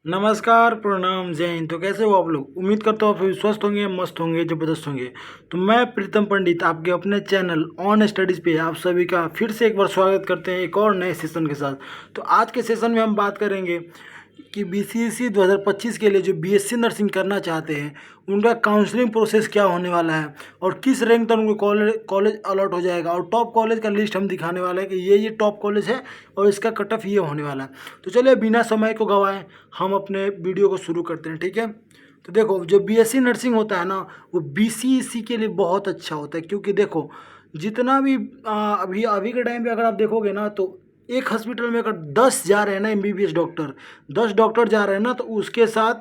नमस्कार, प्रणाम, जय हिंद। तो कैसे हो आप लोग? उम्मीद करता हूँ आप सभी स्वस्थ होंगे, मस्त होंगे, ज़बरदस्त होंगे। तो मैं प्रीतम पंडित आपके अपने चैनल ऑन स्टडीज़ पे आप सभी का फिर से एक बार स्वागत करते हैं एक और नए सेशन के साथ। तो आज के सेशन में हम बात करेंगे कि बीसीएसई 2025 के लिए जो बीएससी नर्सिंग करना चाहते हैं उनका काउंसलिंग प्रोसेस क्या होने वाला है और किस रैंक तक उनको कॉलेज अलॉट हो जाएगा। और टॉप कॉलेज का लिस्ट हम दिखाने वाले हैं कि ये टॉप कॉलेज है और इसका कट ऑफ ये होने वाला है। तो चलिए बिना समय को गंवाएं हम अपने वीडियो को शुरू करते हैं, ठीक है। तो देखो, जो बीएससी नर्सिंग होता है ना, वो बीसीएसई के लिए बहुत अच्छा होता है, क्योंकि देखो जितना भी अभी अभी के टाइम पे अगर आप देखोगे ना, तो एक हॉस्पिटल में अगर 10 जा रहे हैं ना एमबीबीएस डॉक्टर, 10 डॉक्टर जा रहे हैं ना, तो उसके साथ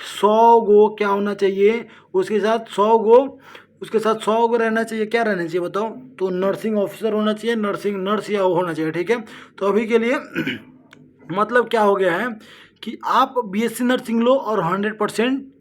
100 गो क्या होना चाहिए, उसके साथ 100 गो, उसके साथ 100 गो रहना चाहिए। क्या रहना चाहिए बताओ? तो नर्सिंग ऑफिसर होना चाहिए, नर्स या वो होना चाहिए, ठीक है। तो अभी के लिए मतलब क्या हो गया है कि आप बीएससी नर्सिंग लो और 100%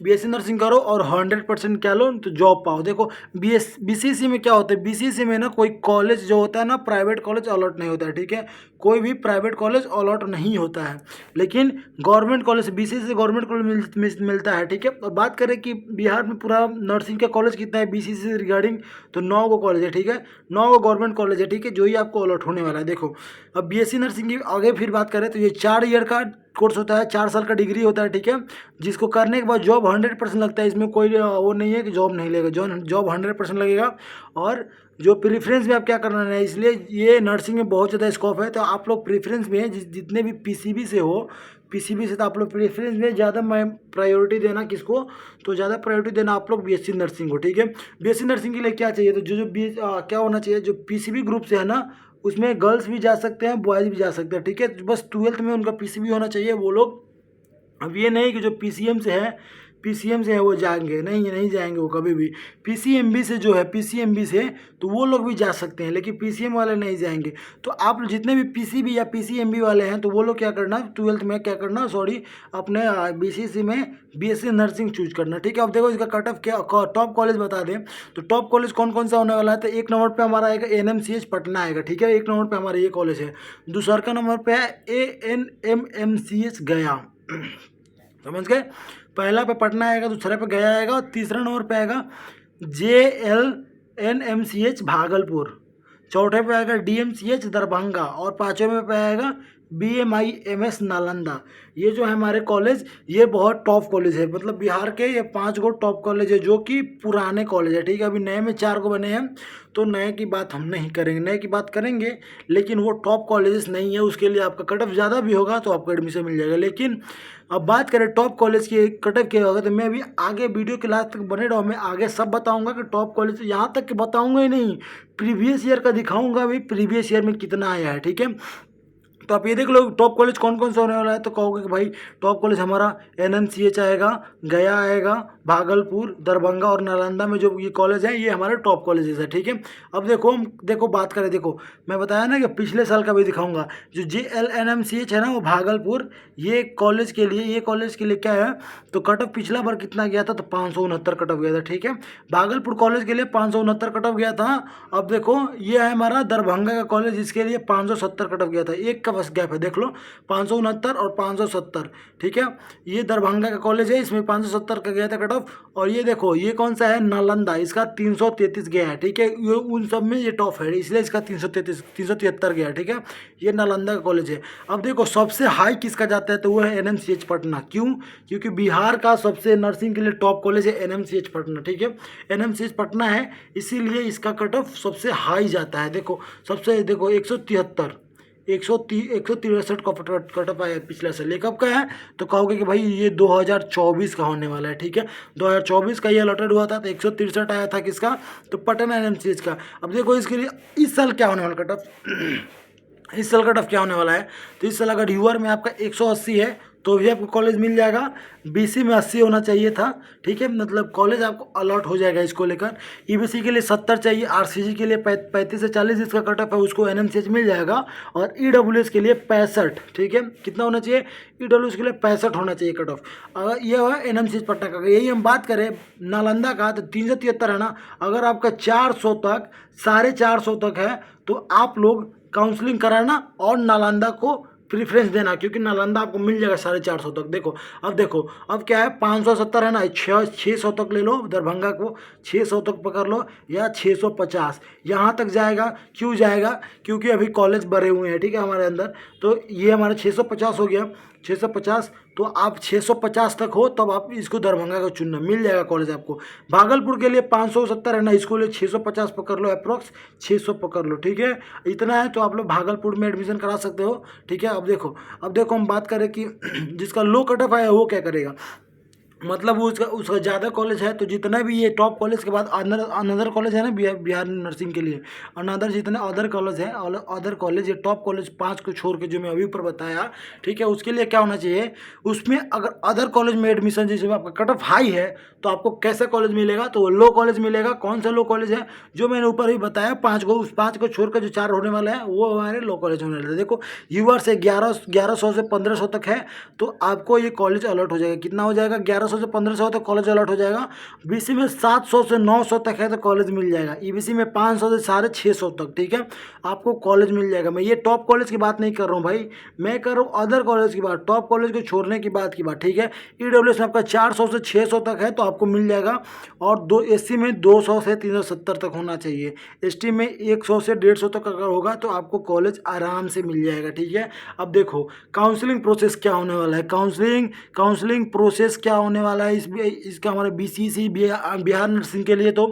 बीएससी नर्सिंग करो और 100% क्या लो तो जॉब पाओ। देखो बीसीसी में क्या होता है, बीसीसी में ना कोई कॉलेज जो होता है ना, प्राइवेट कॉलेज अलॉट नहीं होता है, ठीक है। कोई भी प्राइवेट कॉलेज अलॉट नहीं होता है, लेकिन गवर्नमेंट कॉलेज बीसीसी से गवर्नमेंट कॉलेज मिलता है, ठीक है। और बात करें कि बिहार में पूरा नर्सिंग का कॉलेज कितना है बीसीसी से रिगार्डिंग, तो 9 गो कॉलेज है, ठीक है। 9 गो गवर्नमेंट कॉलेज है, ठीक है, जो ही आपको अलॉट होने वाला है। देखो, अब बीएससी नर्सिंग की आगे फिर बात करें तो ये 4 ईयर का कोर्स होता है, 4 साल का डिग्री होता है, ठीक है। जिसको करने के बाद जॉब 100% लगता है। इसमें कोई वो नहीं है कि जॉब नहीं लगेगा, जॉब 100% लगेगा। और जो प्रेफरेंस में आप क्या करना है, इसलिए ये नर्सिंग में बहुत ज़्यादा स्कोप है। तो आप लोग प्रेफरेंस में जितने भी पीसीबी से हो, पीसीबी से, तो आप लोग प्रेफरेंस में ज़्यादा मैं प्रायोरिटी देना किसको, तो ज़्यादा प्रायोरिटी देना आप लोग बीएससी नर्सिंग को, ठीक है। बीएससी नर्सिंग के लिए क्या चाहिए, तो क्या होना चाहिए, जो पीसीबी ग्रुप से है ना, उसमें गर्ल्स भी जा सकते हैं, बॉयज़ भी जा सकते हैं, ठीक है। बस 12th में उनका पीसीबी होना चाहिए वो लोग। अब ये नहीं कि जो पीसीएम से है वो जाएंगे, नहीं, नहीं जाएंगे वो कभी भी। पीसीएमबी से जो है, पीसीएमबी से तो वो लोग भी जा सकते हैं, लेकिन पीसीएम वाले नहीं जाएंगे। तो आप जितने भी पीसीबी या पीसीएमबी वाले हैं, तो वो लोग क्या करना, 12th में क्या करना, सॉरी, अपने बीसीसी में बीएससी नर्सिंग चूज करना, ठीक है। अब देखो इसका कट ऑफ क्या, टॉप कॉलेज बता दें तो टॉप कॉलेज कौन कौन सा होने वाला है। तो 1 नंबर पर हमारा आएगा एनएमसीएच पटना आएगा, ठीक है। 1 नंबर पर हमारा ये कॉलेज है। दूसरा नंबर पर है एएनएमएमसीएच गया, समझ गए। पहला पे पटना आएगा, दूसरा पे गया आएगा, और तीसरा नंबर पे आएगा JLNMCH भागलपुर, चौथे पे आएगा DMCH दरभंगा, और पाँचवें पे आएगा BMIMS नालंदा। ये जो है हमारे कॉलेज, ये बहुत टॉप कॉलेज है, मतलब बिहार के ये 5 गो टॉप कॉलेज है, जो कि पुराने कॉलेज है, ठीक है। अभी नए में 4 गो बने हैं, तो नए की बात हम नहीं करेंगे, नए की बात करेंगे, लेकिन वो टॉप कॉलेजेस नहीं है। उसके लिए आपका कट ऑफ ज़्यादा भी होगा तो आपको एडमिशन मिल जाएगा। लेकिन अब बात करें टॉप कॉलेज की कट ऑफ क्या होगा, तो मैं अभी आगे वीडियो के लास्ट तक बने रहो, मैं आगे सब बताऊंगा कि टॉप कॉलेज, यहाँ तक कि बताऊंगा ही नहीं, प्रीवियस ईयर का दिखाऊंगा भी, प्रीवियस ईयर में कितना आया है, ठीक है। तो आप ये देख लो टॉप कॉलेज कौन कौन सा होने वाला है। तो कहोगे कि भाई टॉप कॉलेज हमारा एनएमसीएच आएगा, गया आएगा, भागलपुर, दरभंगा और नालंदा में जो ये कॉलेज है, ये हमारे टॉप कॉलेजेस है, ठीक है। अब देखो बात करें, देखो मैं बताया ना कि पिछले साल का भी दिखाऊंगा। जो JLNMCH है ना, वो भागलपुर, ये कॉलेज के लिए क्या है, तो कट ऑफ पिछला बार कितना गया था, तो 569 कट ऑफ गया था, ठीक है। भागलपुर कॉलेज के लिए 569 कट ऑफ गया था। अब देखो ये है हमारा दरभंगा का कॉलेज, इसके लिए 570 कट ऑफ गया था, एक का बस गैप है, देख लो 569 और 570, ठीक है। ये दरभंगा का कॉलेज है, इसमें 570 का गया था कट ऑफ। और ये देखो ये कौन सा है, नालंदा, इसका 333 गया है, ठीक है। ये उन सब में ये टॉप है, इसलिए इसका 373 गया है, ठीक है। ये नालंदा का कॉलेज है। अब देखो सबसे हाई किसका जाता है, तो वो है एनएमसीएच पटना। क्यों? क्योंकि बिहार का सबसे नर्सिंग के लिए टॉप कॉलेज है एनएमसीएच पटना, ठीक है। एनएमसीएच पटना है, इसीलिए इसका कट ऑफ सबसे हाई जाता है। देखो 163, 163 का कट ऑफ आया पिछला साल। ये कब का है, तो कहोगे कि भाई ये 2024 का होने वाला है, ठीक है। 2024 का ये अलॉटेड हुआ था, तो 163 आया था किसका, तो पटना एनएमसीएच का। अब देखो इसके लिए इस साल क्या होने वाला कट ऑफ इस साल कट ऑफ क्या होने वाला है, तो इस साल अगर यूआर में आपका 180 है तो भी आपको कॉलेज मिल जाएगा। बीसी में 80 होना चाहिए था, ठीक है, मतलब कॉलेज आपको अलॉट हो जाएगा इसको लेकर। ईबीसी के लिए 70 चाहिए, आरसीजी के लिए 35 से 40 इसका कट ऑफ है, उसको एनएमसीएच मिल जाएगा। और ईडब्ल्यूएस के लिए 65, ठीक है, कितना होना चाहिए, ईडब्ल्यूएस के लिए 65 होना चाहिए कट ऑफ। अगर ये है एनएमसीएच पटना का। यही हम बात करें नालंदा का, तो 373 है ना। अगर आपका 400 तक, 450 तक है, तो आप लोग काउंसलिंग कराना और नालंदा को प्रीफ्रेंस देना, क्योंकि नालंदा आपको मिल जाएगा 450 तक। देखो अब क्या है, 570 है ना, 600 तक ले लो दरभंगा को, 600 तक पकड़ लो या 650 यहाँ तक जाएगा। क्यों जाएगा? क्योंकि अभी कॉलेज भरे हुए हैं, ठीक है, हमारे अंदर। तो ये हमारा 650 हो गया, 650। तो आप 650 तक हो तब आप इसको दरभंगा का चुनना, मिल जाएगा कॉलेज आपको। भागलपुर के लिए 570 है ना, इसको लिए 650 पकड़ लो, अप्रॉक्स 600 पकड़ लो, ठीक है। इतना है तो आप लोग भागलपुर में एडमिशन करा सकते हो, ठीक है। अब देखो हम बात करें कि जिसका लो कट ऑफ आया वो क्या करेगा। मतलब वो उसका ज़्यादा कॉलेज है, तो जितना भी ये टॉप कॉलेज के बाद अनदर कॉलेज है ना बिहार नर्सिंग के लिए, अनदर जितने अदर कॉलेज है, अदर कॉलेज, ये टॉप कॉलेज 5 को छोड़ के जो मैं अभी ऊपर बताया, ठीक है, उसके लिए क्या होना चाहिए, उसमें अगर अदर कॉलेज में एडमिशन जिसमें आपका कट ऑफ हाई है तो आपको कैसा कॉलेज मिलेगा, तो लो कॉलेज मिलेगा। कौन सा लो कॉलेज है? जो मैंने ऊपर ही बताया 5 को, उस 5 को छोड़कर जो 4 होने वाला है वो हमारे लो कॉलेज होने वाले हैं। देखो यूआर से 1100 से 1500 तक है, तो आपको ये कॉलेज अलर्ट हो जाएगा। कितना हो जाएगा? 1100 से 1500 तक कॉलेज अलर्ट हो जाएगा। बीसी में 700 से 900 तक है तो कॉलेज मिल जाएगा। ईबीसी में 500 से 650 तक, ठीक है, आपको कॉलेज मिल जाएगा। मैं ये टॉप कॉलेज की बात नहीं कर रहा हूँ भाई, मैं कर रहा हूँ अदर कॉलेज की बात, टॉप कॉलेज को छोड़ने की बात, ठीक है। ईडब्ल्यूएस में आपका 400 से 600 तक है तो आपको मिल जाएगा। और एससी में 200 से 370 तक होना चाहिए। एसटी में 100 से 150 तक अगर होगा तो आपको कॉलेज आराम से मिल जाएगा, ठीक है। अब देखो काउंसलिंग प्रोसेस क्या होने वाला है, काउंसलिंग प्रोसेस क्या होने वाला है इसका हमारे बीसीसी बिहार नर्सिंग के लिए। तो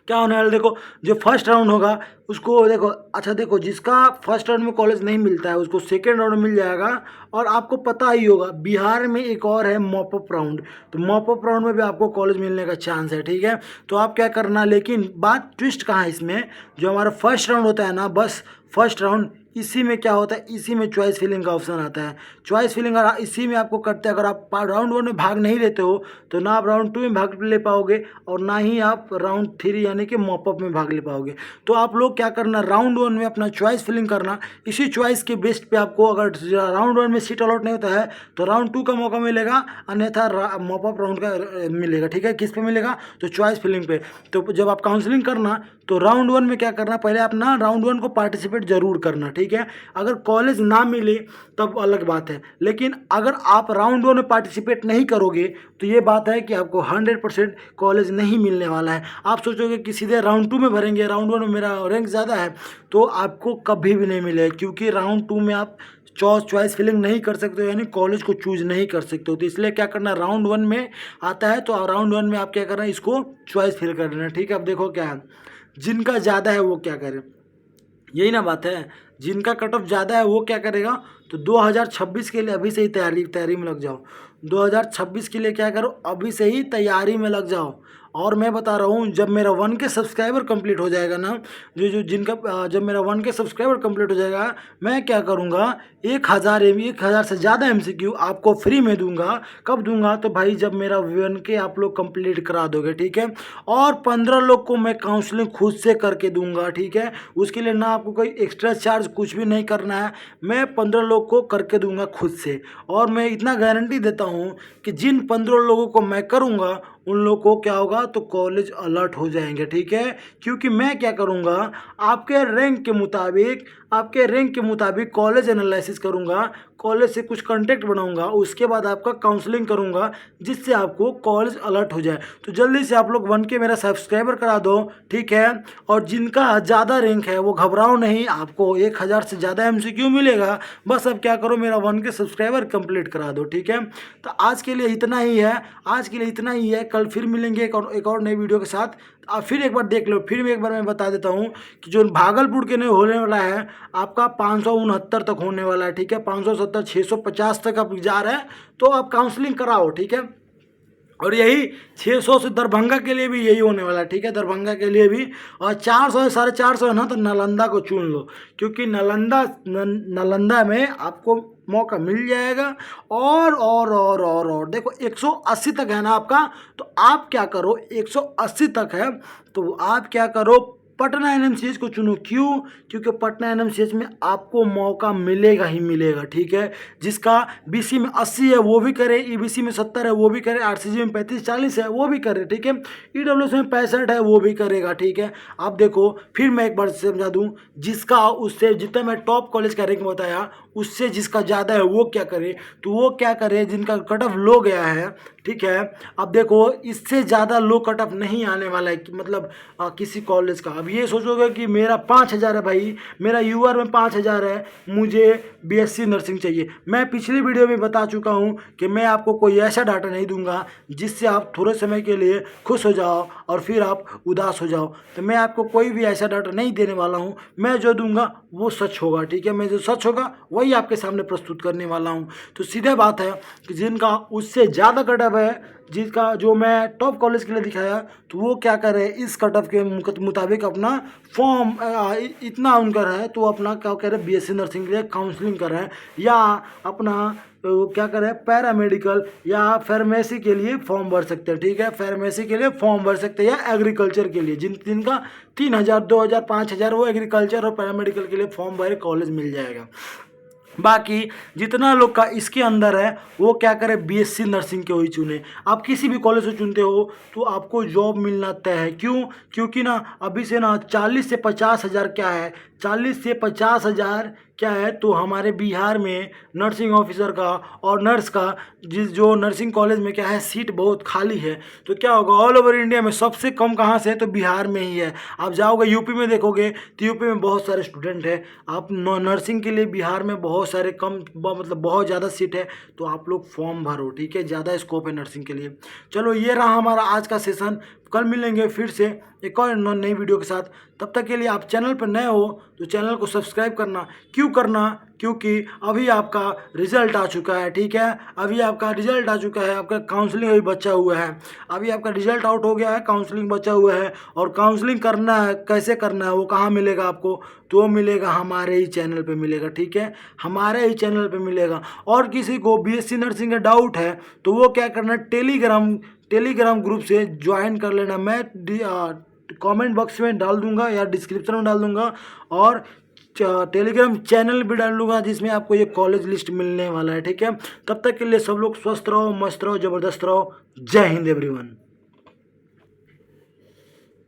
क्या होने वाला, देखो जो फर्स्ट राउंड होगा उसको देखो, अच्छा देखो जिसका फर्स्ट राउंड में कॉलेज नहीं मिलता है उसको सेकेंड राउंड में मिल जाएगा। और आपको पता ही होगा बिहार में एक और है मॉपअप राउंड, तो मॉपअप राउंड में भी आपको कॉलेज मिलने का चांस है, ठीक है। तो आप क्या करना, लेकिन बात ट्विस्ट कहाँ है इसमें, जो हमारा फर्स्ट राउंड होता है ना, बस फर्स्ट राउंड, इसी में क्या होता है, इसी में चॉइस फिलिंग का ऑप्शन आता है। चॉइस फिलिंग इसी में आपको करते हैं। अगर आप राउंड 1 में भाग नहीं लेते हो तो ना आप राउंड 2 में भाग ले पाओगे और ना ही आप राउंड 3 यानी कि मॉपअप में भाग ले पाओगे। तो आप लोग क्या करना, राउंड 1 में अपना चॉइस फिलिंग करना, इसी चॉइस के बेस्ट पे आपको अगर राउंड 1 में सीट अलॉट नहीं होता है तो राउंड 2 का मौका मिलेगा, अन्यथा मॉपअप राउंड का मिलेगा, ठीक है। किस पे मिलेगा? तो चॉइस फिलिंग पे। तो जब आप काउंसलिंग करना तो राउंड 1 में क्या करना, पहले आप ना राउंड 1 को पार्टिसिपेट जरूर करना, ठीक है। अगर कॉलेज ना मिले तब अलग बात है, लेकिन अगर आप राउंड 1 में पार्टिसिपेट नहीं करोगे तो ये बात है कि आपको 100% कॉलेज नहीं मिलने वाला है। आप सोचोगे कि सीधे राउंड 2 में भरेंगे, राउंड 1 में मेरा रैंक ज़्यादा है, तो आपको कभी भी नहीं मिलेगा, क्योंकि राउंड 2 में आप चॉइस फिलिंग नहीं कर सकते हो, यानी कॉलेज को चूज नहीं कर सकते हो। तो इसलिए क्या करना, राउंड 1 में आता है तो राउंड 1 में आप क्या करना, इसको चॉइस फिल कर देना, ठीक है। अब देखो क्या है, जिनका ज़्यादा है वो क्या करे, यही ना बात है, जिनका कट ऑफ ज़्यादा है वो क्या करेगा, तो 2026 के लिए अभी से ही तैयारी में लग जाओ। 2026 के लिए क्या करो, अभी से ही तैयारी में लग जाओ। और मैं बता रहा हूँ, जब मेरा 1K सब्सक्राइबर कंप्लीट हो जाएगा ना, जब मेरा 1K सब्सक्राइबर कंप्लीट हो जाएगा, मैं क्या करूँगा, 1000 से ज़्यादा MCQ आपको फ्री में दूंगा। कब दूंगा, तो भाई जब मेरा 1K आप लोग कंप्लीट करा दोगे, ठीक है। और 15 लोग को मैं काउंसलिंग खुद से करके दूंगा, ठीक है। उसके लिए ना आपको कोई एक्स्ट्रा चार्ज कुछ भी नहीं करना है, मैं 15 लोग को करके दूंगा खुद से। और मैं इतना गारंटी देता हूँ कि जिन 15 लोगों को मैं करूँगा उन लोगों को क्या होगा, तो कॉलेज अलर्ट हो जाएंगे, ठीक है। क्योंकि मैं क्या करूँगा, आपके रैंक के मुताबिक कॉलेज एनालिसिस करूँगा, कॉलेज से कुछ कॉन्टेक्ट बनाऊंगा, उसके बाद आपका काउंसलिंग करूँगा, जिससे आपको कॉलेज अलर्ट हो जाए। तो जल्दी से आप लोग 1K मेरा सब्सक्राइबर करा दो, ठीक है। और जिनका ज़्यादा रैंक है वो घबराओ नहीं, आपको 1000 से ज़्यादा MCQ मिलेगा। बस अब क्या करो, मेरा 1K सब्सक्राइबर कंप्लीट करा दो, ठीक है। तो आज के लिए इतना ही है, कल फिर मिलेंगे एक और नई वीडियो के साथ। आप फिर एक बार देख लो, फिर मैं एक बार मैं बता देता हूँ कि जो भागलपुर के लिए होने वाला है आपका 569 तक होने वाला है, ठीक है। 570 650 तक आप जा रहे हैं तो आप काउंसलिंग कराओ, ठीक है। और यही 600 से दरभंगा के लिए भी यही होने वाला है, ठीक है, दरभंगा के लिए भी। और 400 है 450 है ना, तो नालंदा को चुन लो, क्योंकि नालंदा में आपको मौका मिल जाएगा। और देखो 180 तक है ना आपका, तो आप क्या करो, 180 तक है तो आप क्या करो, पटना NMCH को चुनो। क्यों? क्योंकि पटना NMCH में आपको मौका मिलेगा ही मिलेगा, ठीक है। जिसका BC में 80 है वो भी करे, EBC में 70 है वो भी करे, RCG में 35-40 है वो भी करे, ठीक है। EWS में 65 है वो भी करेगा, ठीक है। आप देखो फिर मैं एक बार समझा दूँ, जिसका उससे जितना मैं टॉप कॉलेज का रैंक बताया उससे जिसका ज़्यादा है वो क्या करे, तो वो क्या करे जिनका कट ऑफ लो गया है, ठीक है। अब देखो इससे ज़्यादा लो कट ऑफ नहीं आने वाला है मतलब किसी कॉलेज का। अब ये सोचोगे कि मेरा 5,000 है भाई, मेरा यूआर में 5,000 है, मुझे बीएससी नर्सिंग चाहिए। मैं पिछली वीडियो में बता चुका हूँ कि मैं आपको कोई ऐसा डाटा नहीं दूंगा जिससे आप थोड़े समय के लिए खुश हो जाओ और फिर आप उदास हो जाओ। तो मैं आपको कोई भी ऐसा डाटा नहीं देने वाला हूँ, मैं जो दूंगा वो सच होगा, ठीक है। मैं जो सच होगा वही आपके सामने प्रस्तुत करने वाला हूँ। तो सीधे बात है कि जिनका उससे ज़्यादा कट ऑफ है, जिसका जो मैं टॉप कॉलेज के लिए दिखाया, तो वो क्या करे इस कट ऑफ के मुताबिक अपना फॉर्म इतना उनका है तो अपना क्या कह रहे हैं बीएससी नर्सिंग के लिए काउंसलिंग कर रहे हैं, या अपना क्या करें पैरामेडिकल या फार्मेसी के लिए फॉर्म भर सकते हैं, ठीक है। फार्मेसी के लिए फॉर्म भर सकते हैं या एग्रीकल्चर के लिए जिनका 3,000 2,000 5,000 वो एग्रीकल्चर और पैरामेडिकल के लिए फॉर्म भरे कॉलेज मिल जाएगा। बाकी जितना लोग का इसके अंदर है वो क्या करें बीएससी नर्सिंग के ही चुने। आप किसी भी कॉलेज से चुनते हो तो आपको जॉब मिलना तय है। क्यों? क्योंकि ना अभी से ना 40 से 50 हज़ार क्या है, 40 से 50 हज़ार क्या है, तो हमारे बिहार में नर्सिंग ऑफिसर का और नर्स का जो नर्सिंग कॉलेज में क्या है सीट बहुत खाली है। तो क्या होगा ऑल ओवर इंडिया में सबसे कम कहाँ से है, तो बिहार में ही है। आप जाओगे यूपी में देखोगे तो यूपी में बहुत सारे स्टूडेंट हैं। आप नर्सिंग के लिए बिहार में बहुत सारे कम मतलब बहुत ज़्यादा सीट है, तो आप लोग फॉर्म भरो, ठीक है। ज़्यादा स्कोप है नर्सिंग के लिए। चलो ये रहा हमारा आज का सेशन। कल मिलेंगे फिर से एक और नई वीडियो के साथ। तब तक के लिए आप चैनल पर नए हो तो चैनल को सब्सक्राइब करना। क्यों करना? क्योंकि अभी आपका रिजल्ट आ चुका है, ठीक है। अभी आपका रिजल्ट आ चुका है, आपका काउंसलिंग अभी बचा हुआ है। अभी आपका रिजल्ट आउट हो गया है, काउंसलिंग बचा हुआ है। और काउंसलिंग करना है, कैसे करना है, वो कहाँ मिलेगा आपको, तो वो मिलेगा हमारे ही चैनल पे मिलेगा, ठीक है। हमारे ही चैनल पे मिलेगा। और किसी को बीएससी नर्सिंग का डाउट है तो वो क्या करना है, टेलीग्राम ग्रुप से ज्वाइन कर लेना। मैं कमेंट बॉक्स में डाल दूंगा या डिस्क्रिप्शन में डाल दूंगा, और टेलीग्राम चैनल भी डाल दूंगा जिसमें आपको ये कॉलेज लिस्ट मिलने वाला है, ठीक है। तब तक के लिए सब लोग स्वस्थ रहो, मस्त रहो, ज़बरदस्त रहो। जय हिंद एवरीवन।